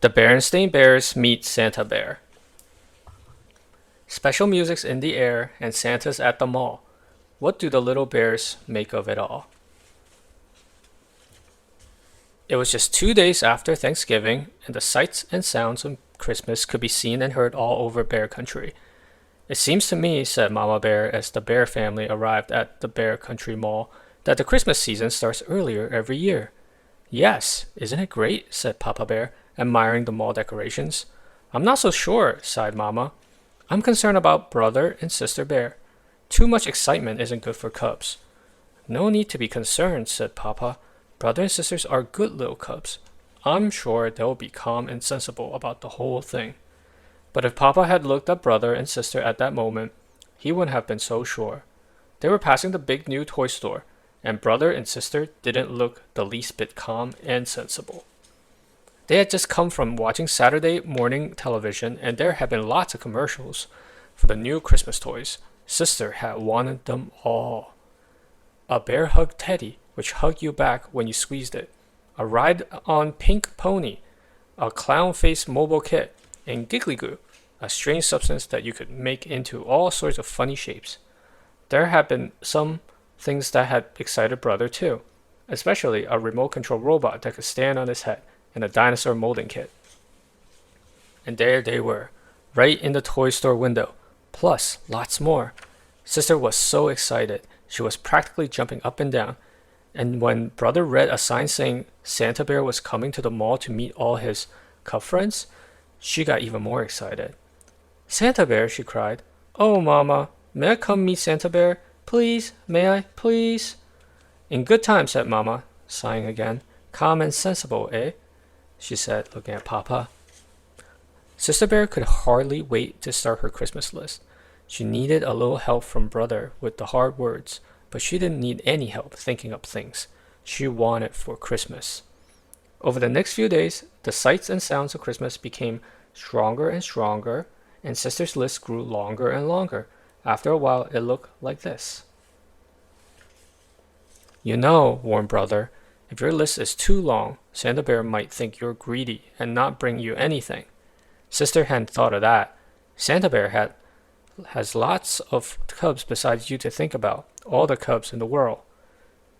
The Berenstain Bears meet Santa Bear. Special music's in the air and Santa's at the mall. What do the little bears make of it all? It was just 2 days after Thanksgiving, and the sights and sounds of Christmas could be seen and heard all over Bear Country. It seems to me, said Mama Bear as the Bear family arrived at the Bear Country Mall, that the Christmas season starts earlier every year. Yes, isn't it great? Said Papa Bear, admiring the mall decorations. I'm not so sure, sighed Mama. I'm concerned about Brother and Sister Bear. Too much excitement isn't good for cubs. No need to be concerned, said Papa. Brother and sisters are good little cubs. I'm sure they'll be calm and sensible about the whole thing. But if Papa had looked at Brother and Sister at that moment, he wouldn't have been so sure. They were passing the big new toy store, and Brother and Sister didn't look the least bit calm and sensible. They had just come from watching Saturday morning television, and there had been lots of commercials for the new Christmas toys. Sister had wanted them all. A bear hug teddy, which hugged you back when you squeezed it. A ride-on pink pony. A clown-faced mobile kit. And Giggly Goo, a strange substance that you could make into all sorts of funny shapes. There had been some things that had excited Brother too, especially a remote control robot that could stand on his head and a dinosaur molding kit. And there they were, right in the toy store window, plus lots more. Sister was so excited, she was practically jumping up and down. And when Brother read a sign saying Santa Bear was coming to the mall to meet all his cub friends, she got even more excited. Santa Bear, she cried. Oh, Mama, may I come meet Santa Bear? Please, may I, please? In good time, said Mama, sighing again. Calm and sensible, eh? She said, looking at Papa. Sister Bear could hardly wait to start her Christmas list. She needed a little help from Brother with the hard words, but she didn't need any help thinking up things she wanted for Christmas. Over the next few days, the sights and sounds of Christmas became stronger and stronger, and Sister's list grew longer and longer. After a while, it looked like this. You know, warned Brother, if your list is too long, Santa Bear might think you're greedy and not bring you anything. Sister hadn't thought of that. Santa Bear has lots of cubs besides you to think about, all the cubs in the world.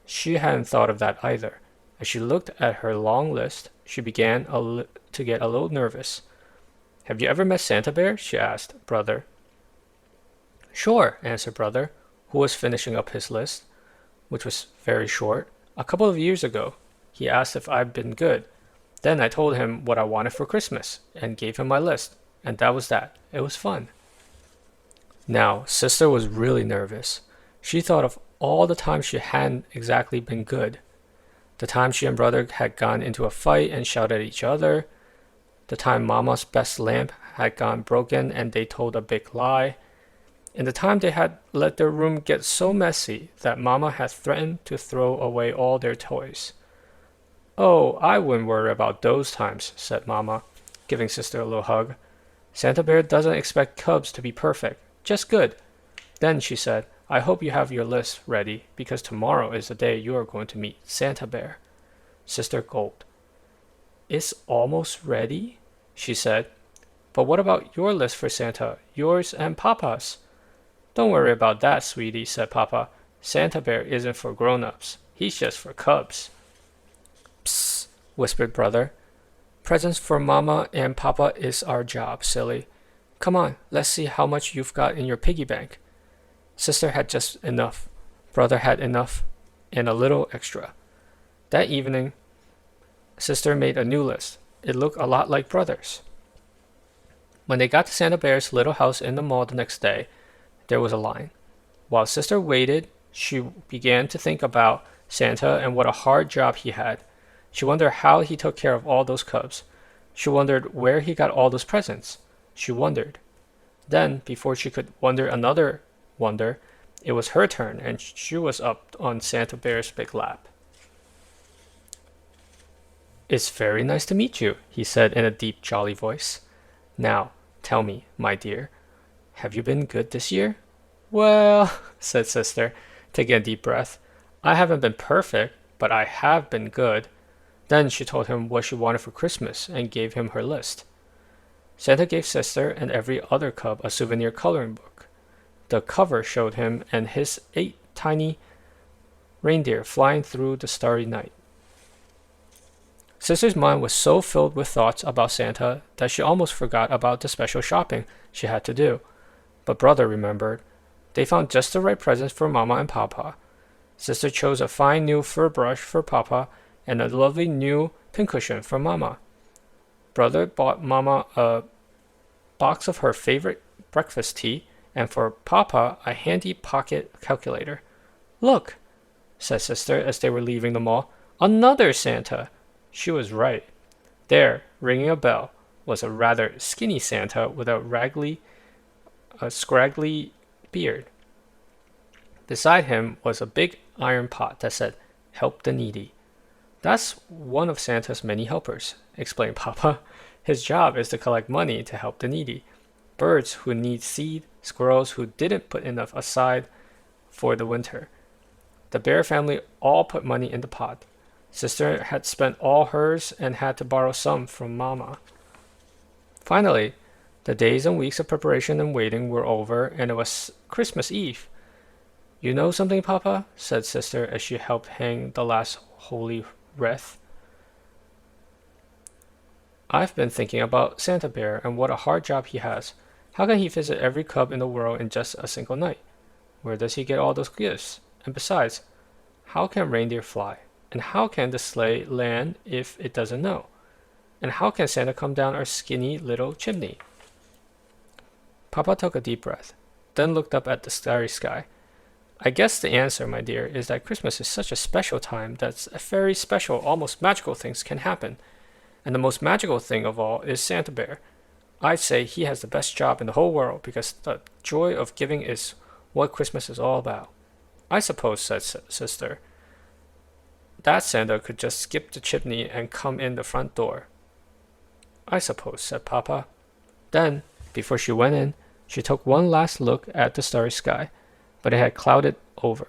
She hadn't thought of that either. As she looked at her long list, she began to get a little nervous. Have you ever met Santa Bear? She asked Brother. Sure, answered Brother, who was finishing up his list, which was very short. A couple of years ago, he asked if I'd been good. Then I told him what I wanted for Christmas and gave him my list, and that was that. It was fun. Now, Sister was really nervous. She thought of all the times she hadn't exactly been good. The time she and Brother had gone into a fight and shouted at each other. The time Mama's best lamp had gone broken and they told a big lie. And the time they had let their room get so messy that Mama had threatened to throw away all their toys. Oh, I wouldn't worry about those times, said Mama, giving Sister a little hug. Santa Bear doesn't expect cubs to be perfect, just good. Then she said, I hope you have your list ready, because tomorrow is the day you are going to meet Santa Bear. Sister gulped. It's almost ready, she said. But what about your list for Santa, yours and Papa's? Don't worry about that, sweetie, said Papa. Santa Bear isn't for grown-ups. He's just for cubs. Psst, whispered Brother. Presents for Mama and Papa is our job, silly. Come on, let's see how much you've got in your piggy bank. Sister had just enough. Brother had enough, and a little extra. That evening, Sister made a new list. It looked a lot like Brother's. When they got to Santa Bear's little house in the mall the next day, there was a line. While Sister waited, she began to think about Santa and what a hard job he had. She wondered how he took care of all those cubs. She wondered where he got all those presents. She wondered. Then, before she could wonder another wonder, it was her turn, and she was up on Santa Bear's big lap. It's very nice to meet you, he said in a deep, jolly voice. Now, tell me, my dear, have you been good this year? Well, said Sister, taking a deep breath, I haven't been perfect, but I have been good. Then she told him what she wanted for Christmas and gave him her list. Santa gave Sister and every other cub a souvenir coloring book. The cover showed him and his 8 tiny reindeer flying through the starry night. Sister's mind was so filled with thoughts about Santa that she almost forgot about the special shopping she had to do. But Brother remembered. They found just the right presents for Mama and Papa. Sister chose a fine new fur brush for Papa and a lovely new pincushion for Mama. Brother bought Mama a box of her favorite breakfast tea, and for Papa a handy pocket calculator. "Look," said Sister as they were leaving the mall. "Another Santa!" She was right. There, ringing a bell, was a rather skinny Santa with a scraggly beard. Beside him was a big iron pot that said, "Help the needy." "That's one of Santa's many helpers," explained Papa. "His job is to collect money to help the needy. Birds who need seed, squirrels who didn't put enough aside for the winter." The bear family all put money in the pot. Sister had spent all hers and had to borrow some from Mama. Finally, the days and weeks of preparation and waiting were over, and it was Christmas Eve. "You know something, Papa?" said Sister as she helped hang the last holy wreath. "I've been thinking about Santa Bear and what a hard job he has. How can he visit every cub in the world in just a single night? Where does he get all those gifts? And besides, how can reindeer fly? And how can the sleigh land if it doesn't know? And how can Santa come down our skinny little chimney?" Papa took a deep breath, then looked up at the starry sky. "I guess the answer, my dear, is that Christmas is such a special time that very special, almost magical things can happen. And the most magical thing of all is Santa Bear. I'd say he has the best job in the whole world because the joy of giving is what Christmas is all about." "I suppose," said Sister, "that Santa could just skip the chimney and come in the front door." "I suppose," said Papa. Then, before she went in, she took one last look at the starry sky, but it had clouded over.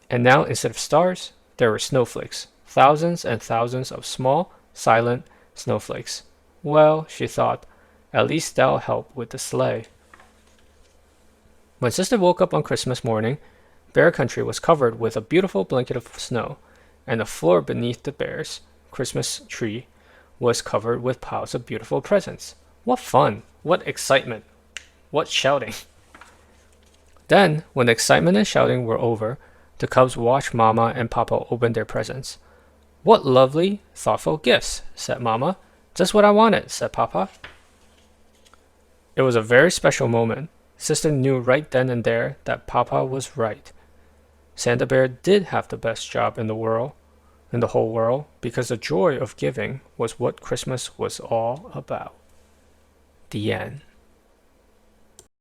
And now, instead of stars, there were snowflakes, thousands and thousands of small, silent snowflakes. "Well," she thought, "at least that'll help with the sleigh." When Sister woke up on Christmas morning, Bear Country was covered with a beautiful blanket of snow, and the floor beneath the bear's Christmas tree was covered with piles of beautiful presents. What fun! What excitement! What shouting! Then, when the excitement and shouting were over, the cubs watched Mama and Papa open their presents. "What lovely, thoughtful gifts," said Mama. "Just what I wanted," said Papa. It was a very special moment. Sister knew right then and there that Papa was right. Santa Bear did have the best job in the whole world, because the joy of giving was what Christmas was all about. The end.